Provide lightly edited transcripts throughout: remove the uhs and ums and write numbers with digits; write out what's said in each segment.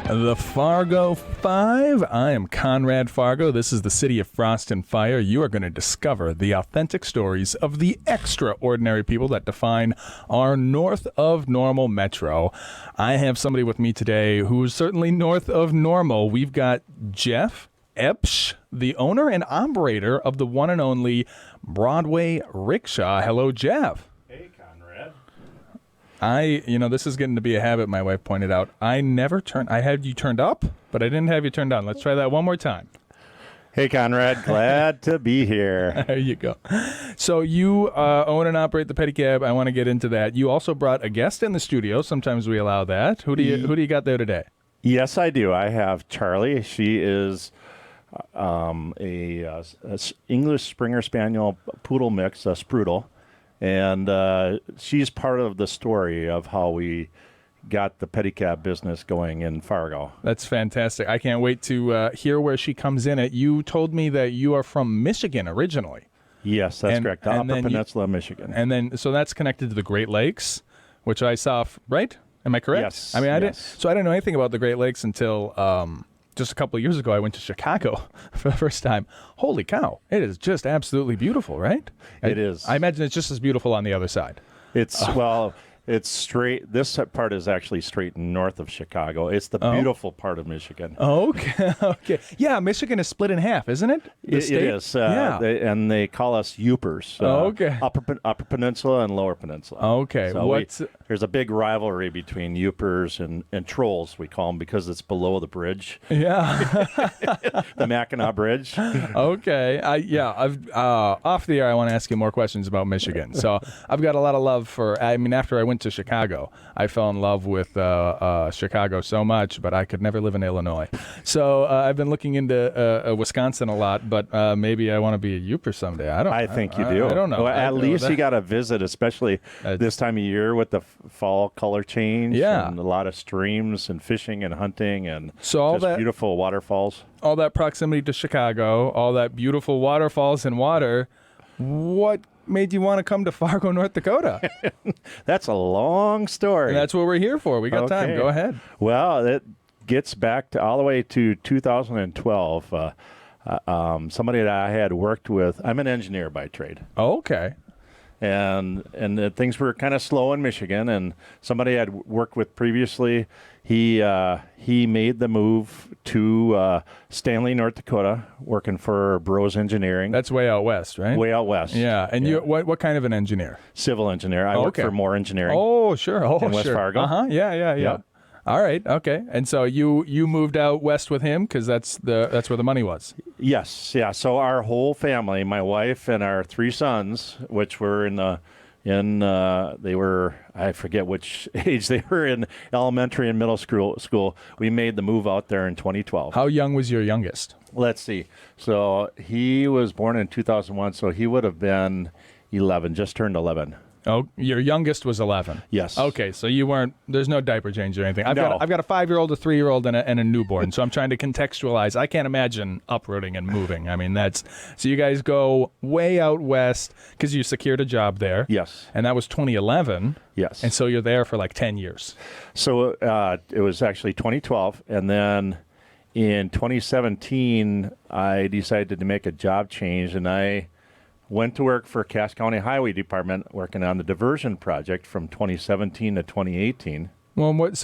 The Fargo Five. I am Conrad Fargo. This is the city of frost and fire. You are going to discover the authentic stories of the extraordinary people that define our north of normal metro. I have somebody with me today who is certainly north of normal. We've got Jeff Ebsch, the owner and operator of the one and only Broadway Rickshaw. Hello, Jeff. Hey, Conrad. This is getting to be a habit, my wife pointed out. I had you turned up, but I didn't have you turned on. Let's try that one more time. Hey, Conrad. Glad to be here. There you go. So you own and operate the pedicab. I want to get into that. You also brought a guest in the studio. Sometimes we allow that. Who do you got there today? Yes, I do. I have Charlie. She is a English Springer Spaniel Poodle mix, a Sprudel. And she's part of the story of how we got the pedicab business going in Fargo. That's fantastic. I can't wait to hear where she comes in at. You told me that you are from Michigan originally. Yes, that's correct. The Upper Peninsula of Michigan. And then, so that's connected to the Great Lakes, which I saw, right? Am I correct? Yes. I didn't know anything about the Great Lakes until just a couple of years ago. I went to Chicago for the first time. Holy cow. It is just absolutely beautiful, right? It is. I imagine it's just as beautiful on the other side. It's straight. This part is actually straight north of Chicago. It's the beautiful part of Michigan. Okay. Okay. Yeah, Michigan is split in half, isn't it? It is. Yeah. And they call us Upers. Okay. Upper Peninsula and Lower Peninsula. Okay. So there's a big rivalry between Upers and Trolls, we call them, because it's below the bridge. Yeah. The Mackinac Bridge. Okay. Off the air, I want to ask you more questions about Michigan. So I've got a lot of love after I went to Chicago, I fell in love with Chicago so much, but I could never live in Illinois. So I've been looking into Wisconsin a lot, but maybe I want to be a Uper someday. I think you do. I don't know. Well, at least you got to visit, especially this time of year with the fall color change. Yeah. And a lot of streams and fishing and hunting and beautiful waterfalls. All that proximity to Chicago, all that beautiful waterfalls and water. What made you want to come to Fargo, North Dakota? That's a long story. And that's what we're here for. We got time. Go ahead. Well, it gets back to all the way to 2012. Somebody that I had worked with. I'm an engineer by trade. Okay. And things were kind of slow in Michigan, and somebody I had worked with previously, he made the move to Stanley, North Dakota, working for Bros Engineering. That's way out west, right? Way out west. Yeah. And you, what kind of an engineer? Civil engineer. I work for Moore Engineering. Oh, sure. In West Fargo. Yeah. Yep. All right. Okay. And so you moved out west with him because that's where the money was. Yes. Yeah. So our whole family, my wife and our three sons, which were they were, I forget which age they were in, elementary and middle school. We made the move out there in 2012. How young was your youngest? Let's see. So he was born in 2001, so he would have been 11, just turned 11. Oh, your youngest was 11. Yes. Okay, so you weren't. There's no diaper change or anything. I've No. got a 5-year-old, a 3-year-old, and a newborn. So I'm trying to contextualize. I can't imagine uprooting and moving. I mean, so you guys go way out west because you secured a job there. Yes. And that was 2011. Yes. And so you're there for like 10 years. So it was actually 2012, and then in 2017, I decided to make a job change, and I went to work for Cass County Highway Department, working on the diversion project from 2017 to 2018. Well, what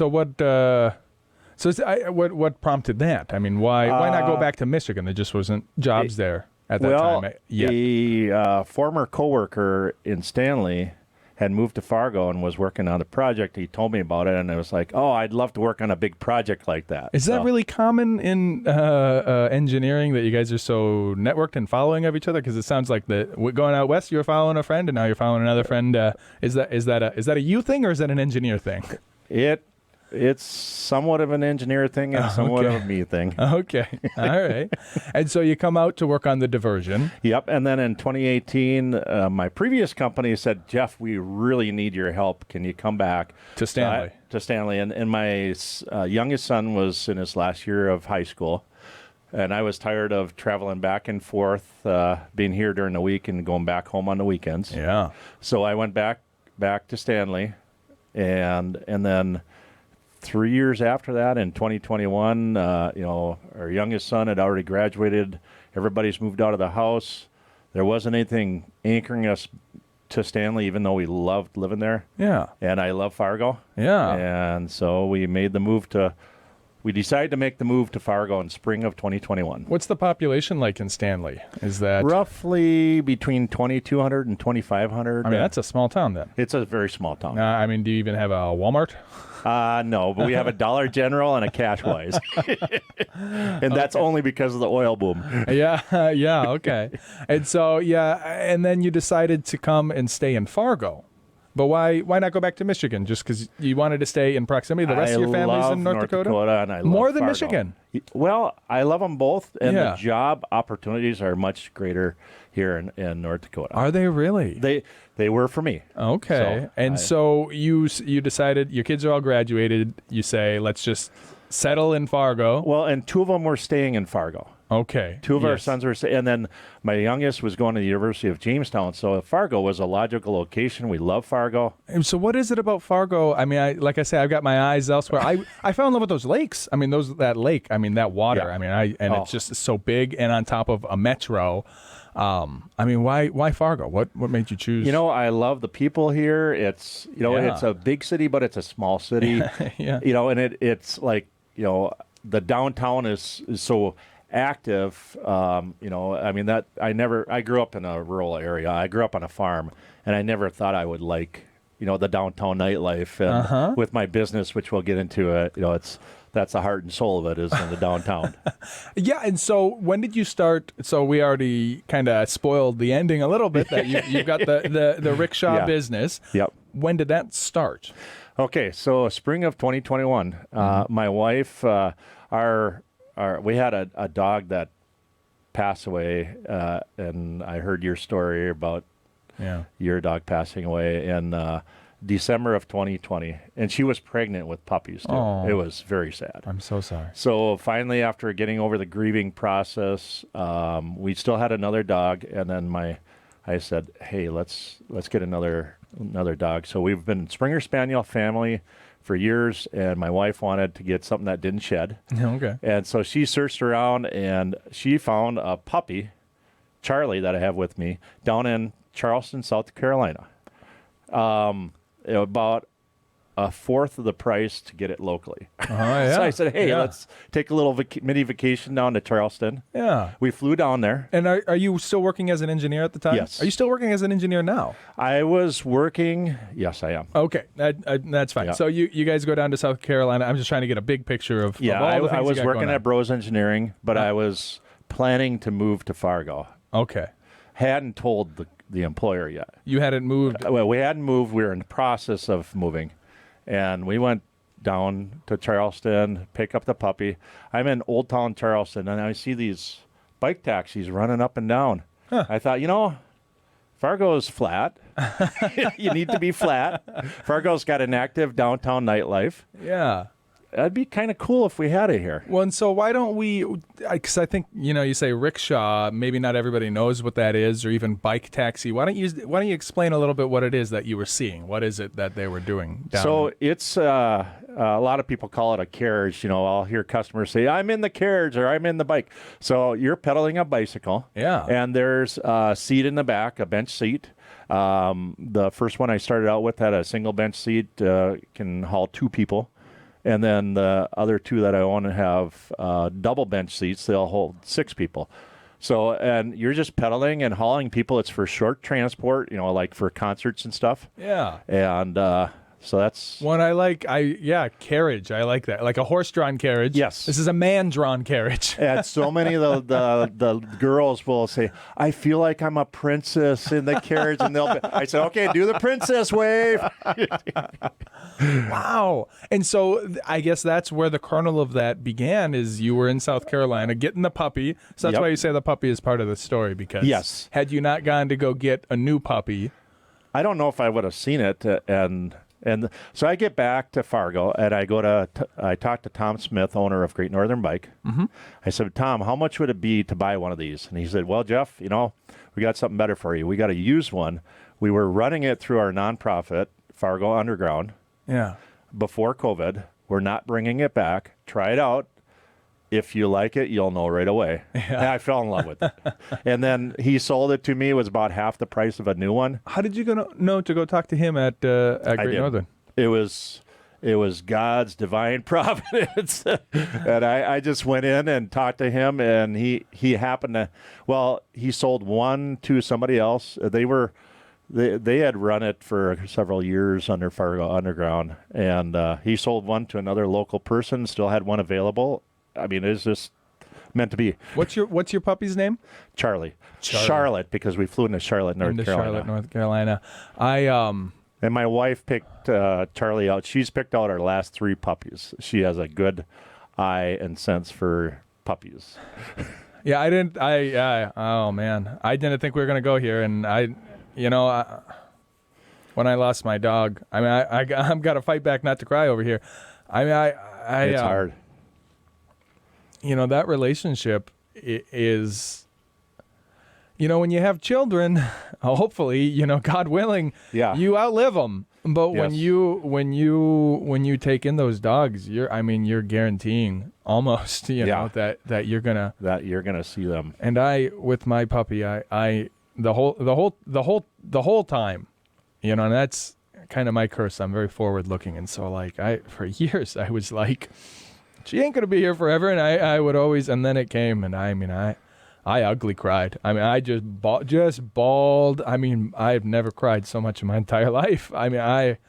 prompted that? I mean, why not go back to Michigan? There just wasn't jobs there at that time yet. A former coworker in Stanley had moved to Fargo and was working on the project. He told me about it, and I was like, oh, I'd love to work on a big project like that. Is that really common in engineering, that you guys are so networked and following of each other? Because it sounds like going out west, you were following a friend, and now you're following another friend. Is that a you thing, or is that an engineer thing? It's somewhat of an engineer thing and somewhat of a me thing. Okay. All right. And so you come out to work on the diversion. Yep. And then in 2018, my previous company said, Jeff, we really need your help. Can you come back? To Stanley. To Stanley. And my youngest son was in his last year of high school. And I was tired of traveling back and forth, being here during the week and going back home on the weekends. Yeah. So I went back to Stanley, and then 3 years after that, in 2021, our youngest son had already graduated. Everybody's moved out of the house. There wasn't anything anchoring us to Stanley, even though we loved living there. Yeah. And I love Fargo. Yeah. And so we decided to make the move to Fargo in spring of 2021. What's the population like in Stanley? Is that roughly between 2,200 and 2,500? I mean, that's a small town then. It's a very small town. I mean, do you even have a Walmart? No, but we have a Dollar General and a Cashwise. And that's only because of the oil boom. Yeah, okay. And so, and then you decided to come and stay in Fargo. But why not go back to Michigan? Just because you wanted to stay in proximity? The rest of your family's in North Dakota? And I love More than Fargo. Michigan? Well, I love them both, and the job opportunities are much greater here in North Dakota. Are they really? They were for me. Okay. So you decided, your kids are all graduated, you say, let's just settle in Fargo. Well, and two of them were staying in Fargo. Okay. Two of our sons were, and then my youngest was going to the University of Jamestown. So Fargo was a logical location. We love Fargo. And so what is it about Fargo? I mean, like I say, I've got my eyes elsewhere. I fell in love with those lakes. I mean, that lake. I mean, that water. Yeah. I mean, it's just so big and on top of a metro. I mean, why Fargo? What made you choose? I love the people here. It's it's a big city, but it's a small city. Yeah. And it's like the downtown is so active. I mean that I grew up in a rural area. I grew up on a farm, and I never thought I would like the downtown nightlife. And with my business, which we'll get into, that's the heart and soul of it, is in the downtown. Yeah, and so when did you start? So we already kind of spoiled the ending a little bit, that you've got the rickshaw business. Yep. When did that start? Okay, so spring of 2021, my wife, we had a dog that passed away, and I heard your story about your dog passing away in December of 2020, and she was pregnant with puppies too. Oh. It was very sad. I'm so sorry. So finally, after getting over the grieving process, we still had another dog, and then I said, "Hey, let's get another dog." So we've been Springer Spaniel family for years, and my wife wanted to get something that didn't shed. Okay. And so she searched around, and she found a puppy, Charlie, that I have with me, down in Charleston, South Carolina. About a fourth of the price to get it locally. Yeah. So I said, hey, let's take a little mini vacation down to Charleston. Yeah. We flew down there. And are you still working as an engineer at the time? Yes. Are you still working as an engineer now? I was working. Yes, I am. Okay. That's fine. Yeah. So you guys go down to South Carolina. I'm just trying to get a big picture of Yeah, all the things I was you got working going on. at Bros Engineering, but I was planning to move to Fargo. Okay. Hadn't told the employer yet. You hadn't moved. Well, we hadn't moved. We were in the process of moving. And we went down to Charleston, pick up the puppy. I'm in Old Town Charleston, and I see these bike taxis running up and down. Huh. I thought, Fargo is flat. You need to be flat. Fargo's got an active downtown nightlife. Yeah. That'd be kind of cool if we had it here. Well, and so why don't we, because I think, you say rickshaw, maybe not everybody knows what that is, or even bike taxi. Why don't you explain a little bit what it is that you were seeing? What is it that they were doing down So it's, a lot of people call it a carriage. I'll hear customers say, I'm in the carriage or I'm in the bike. So you're pedaling a bicycle. Yeah. And there's a seat in the back, a bench seat. The first one I started out with had a single bench seat, can haul 2 people. And then the other 2 that I own have double bench seats. They'll hold 6 people. So, and you're just pedaling and hauling people. It's for short transport, like for concerts and stuff. Yeah. And so that's one I like. Carriage. I like that. Like a horse-drawn carriage. Yes. This is a man-drawn carriage. And so many of the girls will say, I feel like I'm a princess in the carriage. And I said, okay, do the princess wave. Wow. And so I guess that's where the kernel of that began, is you were in South Carolina getting the puppy. So that's why you say the puppy is part of the story, because had you not gone to go get a new puppy, I don't know if I would have seen it. And so I get back to Fargo, and I talked to Tom Smith, owner of Great Northern Bike. Mm-hmm. I said, Tom, how much would it be to buy one of these? And he said, well, Jeff, we got something better for you. We got a used one. We were running it through our nonprofit, Fargo Underground. Yeah. Before COVID, We're not bringing it back. Try it out. If you like it, you'll know right away. And I fell in love with it. And then he sold it to me. It was about half the price of a new one. How did you know to go talk to him at Great Northern? It was God's divine providence. And I just went in and talked to him, and he happened to, he sold one to somebody else. They had run it for several years under Fargo Underground, and he sold one to another local person, still had one available. I mean, it's just meant to be. What's your puppy's name? Charlie. Charlotte, because we flew into Charlotte, North Carolina. And my wife picked Charlie out. She's picked out our last 3 puppies. She has a good eye and sense for puppies. Yeah, oh man, I didn't think we were gonna go here, and when I lost my dog, I mean, I've got to fight back not to cry over here. I mean, it's hard. That relationship is, when you have children, hopefully, God willing, you outlive them. But when you take in those dogs, you're guaranteeing almost, that you're gonna see them. And with my puppy, the whole time, and that's kind of my curse. I'm very forward looking, and so for years I was like, she ain't gonna be here forever, and I would always, and then it came, and I ugly cried. I mean, I just bawled. I mean, I've never cried so much in my entire life. I mean, I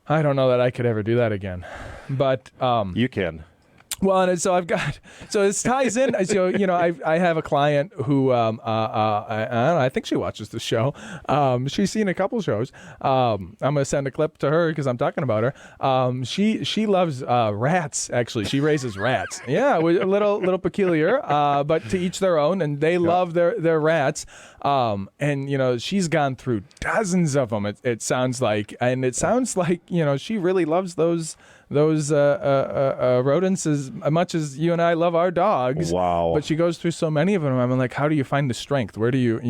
don't know that I could ever do that again, but you can. Well, and so this ties in. So, I have a client who, I don't know, I think she watches the show. She's seen a couple shows. I'm going to send a clip to her because I'm talking about her. She loves rats, actually. She raises rats. Yeah, a little peculiar, but to each their own, and they love their rats. And, she's gone through dozens of them, it sounds like. And it sounds like, she really loves those rodents as much as you and I love our dogs. Wow. But she goes through so many of them. I'm like, how do you find the strength? Where do you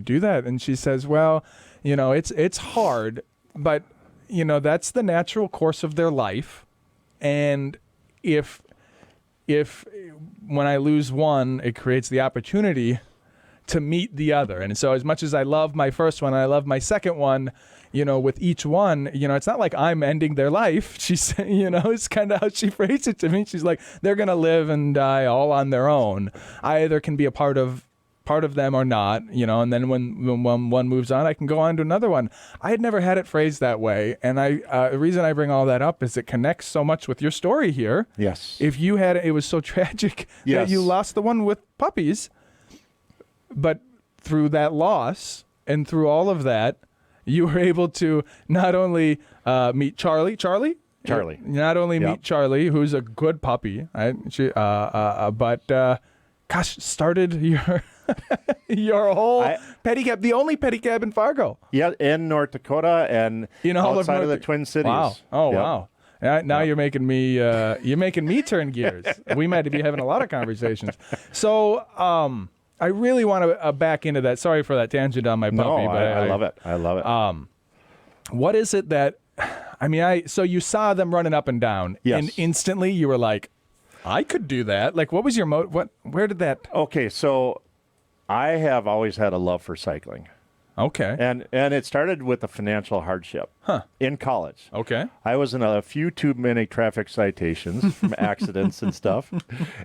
do that? And she says, well, it's hard, but that's the natural course of their life. And if when I lose one, it creates the opportunity to meet the other. And so as much as I love my first one, I love my second one, with each one, it's not like I'm ending their life. She's, it's kind of how she phrased it to me. She's like, they're going to live and die all on their own. I either can be a part of them or not, and then when one moves on, I can go on to another one. I had never had it phrased that way. And the reason I bring all that up is it connects so much with your story here. Yes. If you had, it was so tragic that you lost the one with puppies, but through that loss and through all of that, you were able to not only meet Charlie. Not only meet Charlie, who's a good puppy, right? But started your whole pedicab, the only pedicab in Fargo. Yeah, in North Dakota and outside of the Twin Cities. Wow. Oh, wow. Now you're making me turn gears. We might be having a lot of conversations. So, I really want to back into that. Sorry for that tangent on my puppy. No, but I love it. I love it. What is it that, so you saw them running up and down, and instantly you were like, I could do that. Like, what was your where did that? Okay, so I have always had a love for cycling. Okay. And it started with a financial hardship in college. Okay. I was in a few too many traffic citations from accidents and stuff,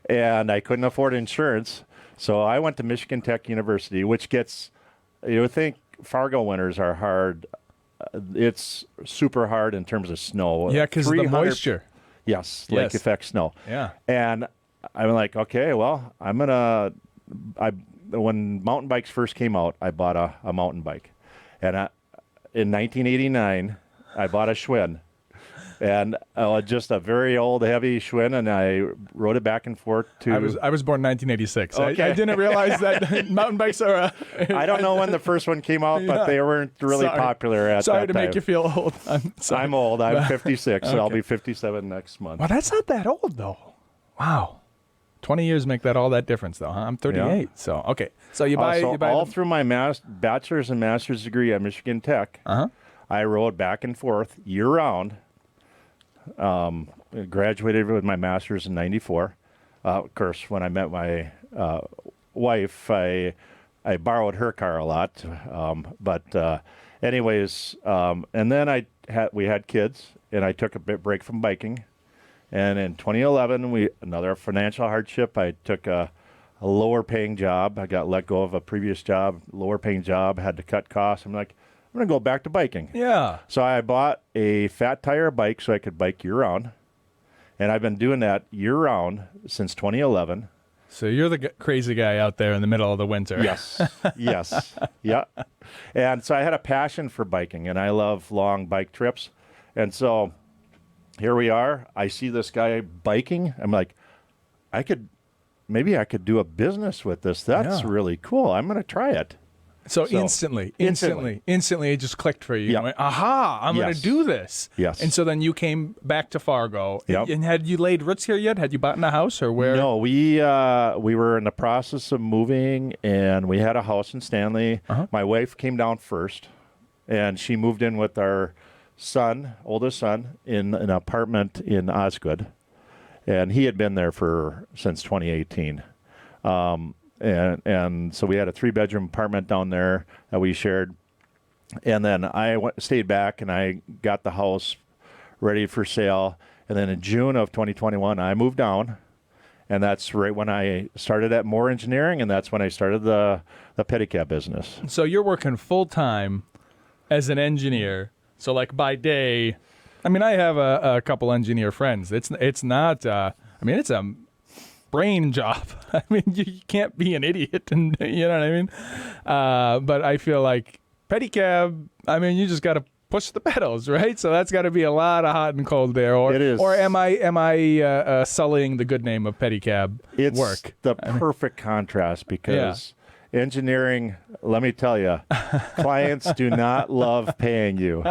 and I couldn't afford insurance. So I went to Michigan Tech University, which gets, you would think Fargo winters are hard. It's super hard in terms of snow. Yeah, because of the moisture. Yes, lake effect snow. Yeah. And I'm like, okay, well, when mountain bikes first came out, I bought a mountain bike. And in 1989, I bought a Schwinn. And just a very old, heavy Schwinn, and I rode it back and forth to... I was born in 1986. Okay. I didn't realize that mountain bikes are... I don't know when the first one came out, but they weren't really popular at that time. Sorry to make you feel old. I'm old. I'm 56, so I'll be 57 next month. Well, that's not that old, though. Wow. 20 years make that all that difference, though, huh? I'm 38, so... Okay. So you buy... through my bachelor's and master's degree at Michigan Tech, I rode back and forth year-round... Graduated with my master's in '94. Of course, when I met my wife, I borrowed her car a lot. Anyways, and then we had kids, and I took a break from biking. And in 2011, another financial hardship. I took a lower paying job. I got let go of a previous job, lower paying job, had to cut costs. I'm like, I'm going to go back to biking. Yeah. So I bought a fat tire bike so I could bike year round. And I've been doing that year round since 2011. So you're the crazy guy out there in the middle of the winter. Yes. Yes. Yeah. And so I had a passion for biking, and I love long bike trips. And so here we are. I see this guy biking. I'm like, maybe I could do a business with this. That's really cool. I'm going to try it. So instantly, it just clicked for you. Yep. You went, aha, I'm going to do this. Yes. And so then you came back to Fargo. Yep. And had you laid roots here yet? Had you bought in a house or where? No, we were in the process of moving, and we had a house in Stanley. My wife came down first, and she moved in with our oldest son, in an apartment in Osgood. And he had been there since 2018. And so we had a 3-bedroom apartment down there that we shared. And then I stayed back, and I got the house ready for sale. And then in June of 2021, I moved down. And that's right when I started at Moore Engineering, and that's when I started the pedicab business. So you're working full-time as an engineer. So like by day, I mean, I have a couple engineer friends. It's not, it's a brain job. I mean, you can't be an idiot, and you know what I mean? But I feel like pedicab, I mean, you just got to push the pedals, right? So that's got to be a lot of hot and cold there. It is. Or am I sullying the good name of pedicab work? It's the perfect contrast because engineering, let me tell you, clients do not love paying you.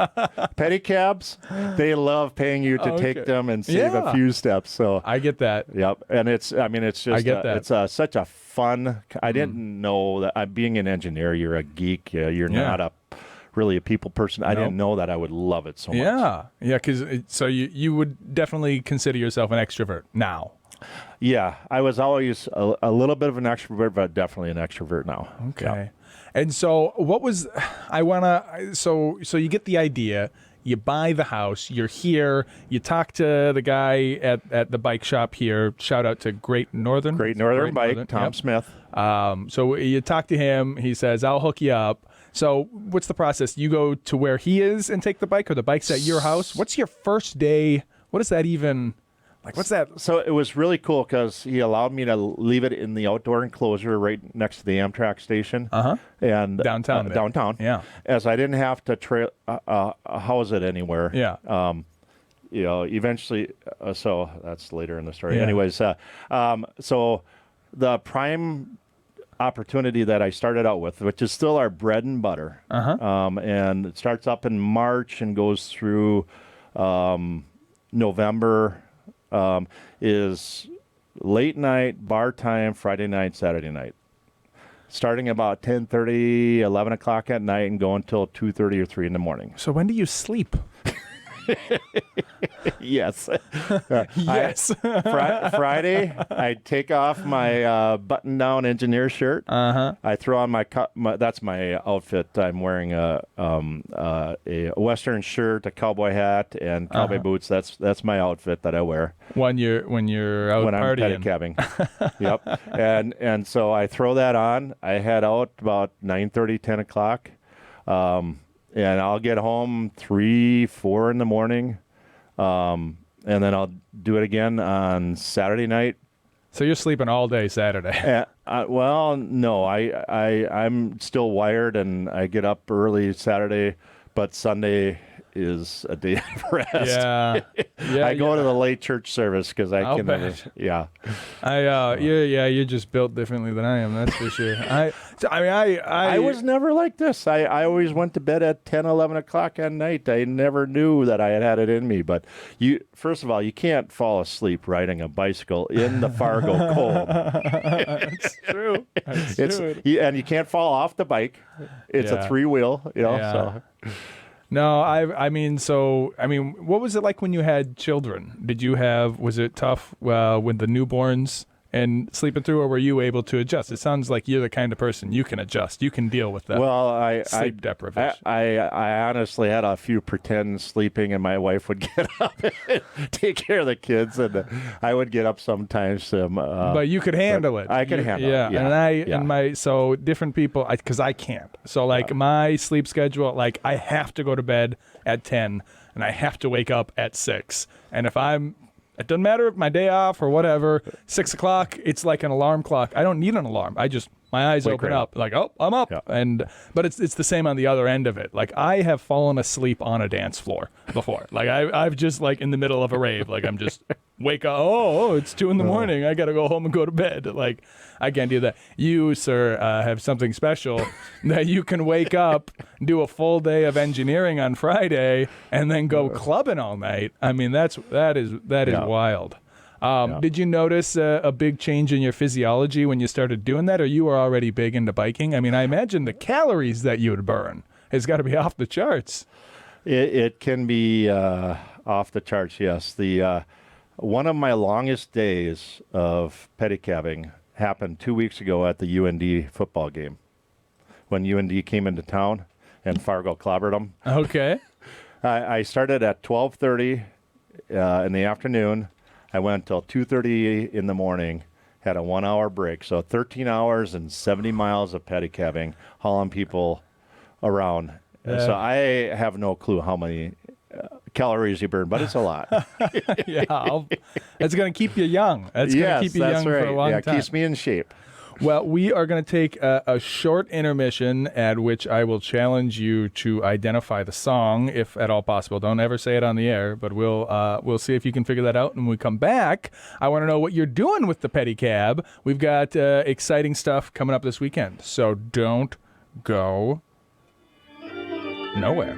Pedicabs, they love paying you to take them and save a few steps. So I get that. Yep, and it's just I get that. It's such a fun. I didn't know that being an engineer, you're a geek. You're not really a people person. I didn't know that I would love it so much. Yeah, because so you would definitely consider yourself an extrovert now. Yeah, I was always a little bit of an extrovert, but definitely an extrovert now. Okay. Yeah. And so so you get the idea, you buy the house, you're here, you talk to the guy at the bike shop here. Shout out to Great Northern Bike, Tom Smith. So you talk to him, he says, I'll hook you up. So what's the process? You go to where he is and take the bike, or the bike's at your house? What's your first day? What is that even... Like, what's that? So it was really cool because he allowed me to leave it in the outdoor enclosure right next to the Amtrak station. And downtown. Downtown. Yeah. As I didn't have to house it anywhere. Yeah. Eventually, so that's later in the story. Yeah. Anyways, so the prime opportunity that I started out with, which is still our bread and butter, and it starts up in March and goes through November, is late night, bar time, Friday night, Saturday night. Starting about 10:30, 11 o'clock at night and going until 2:30 or 3 in the morning. So when do you sleep? Yes. Yes. Friday, I take off my button-down engineer shirt. I throw on that's my outfit. I'm wearing a Western shirt, a cowboy hat, and cowboy boots. That's my outfit that I wear when you're out when partying. I'm pedicabbing. Yep. And so I throw that on. I head out about 9:30, 10 o'clock. And I'll get home 3, 4 in the morning, and then I'll do it again on Saturday night. So you're sleeping all day Saturday? Well, no, I'm still wired, and I get up early Saturday, but Sunday is a day of rest. Yeah. I go to the late church service because I'll can. bet. Yeah. You're just built differently than I am. That's for sure. I was never like this. I always went to bed at 10, 11 o'clock at night. I never knew that I had it in me. But first of all, you can't fall asleep riding a bicycle in the Fargo cold. That's true. That's true. And you can't fall off the bike. It's a 3-wheel, So. No, what was it like when you had children? Was it tough with the newborns and sleeping through, or were you able to adjust? It sounds like you're the kind of person you can adjust. You can deal with that. Well, sleep deprivation. I honestly had a few pretend sleeping, and my wife would get up and take care of the kids, and I would get up sometimes. But you could handle it. I could handle it. Yeah. So different people, because I can't. So my sleep schedule, like I have to go to bed at 10, and I have to wake up at 6. And it doesn't matter if my day off or whatever, 6 o'clock, it's like an alarm clock. I don't need an alarm. My eyes open up, like, oh, I'm up. Yeah. But it's the same on the other end of it. Like, I have fallen asleep on a dance floor before. Like, I've just, like, in the middle of a rave, like, I'm just wake up, it's 2 in the morning. I got to go home and go to bed. Like, I can't do that. You, sir, have something special that you can wake up, do a full day of engineering on Friday, and then go clubbing all night. I mean, that is wild. Did you notice a big change in your physiology when you started doing that, or you were already big into biking? I mean, I imagine the calories that you would burn has got to be off the charts. It can be off the charts, yes. One of my longest days of pedicabbing happened 2 weeks ago at the UND football game, when UND came into town and Fargo clobbered them. Okay. I started at 12:30 in the afternoon. I went until 2:30 in the morning, had a 1-hour break. So 13 hours and 70 miles of pedicabbing, hauling people around. So I have no clue how many calories you burn, but it's a lot. It's going to keep you young. That's going to keep you young for a long time. Yeah, keeps me in shape. Well, we are going to take a short intermission at which I will challenge you to identify the song, if at all possible. Don't ever say it on the air, but we'll see if you can figure that out. And when we come back, I want to know what you're doing with the pedicab. We've got exciting stuff coming up this weekend, so don't go nowhere.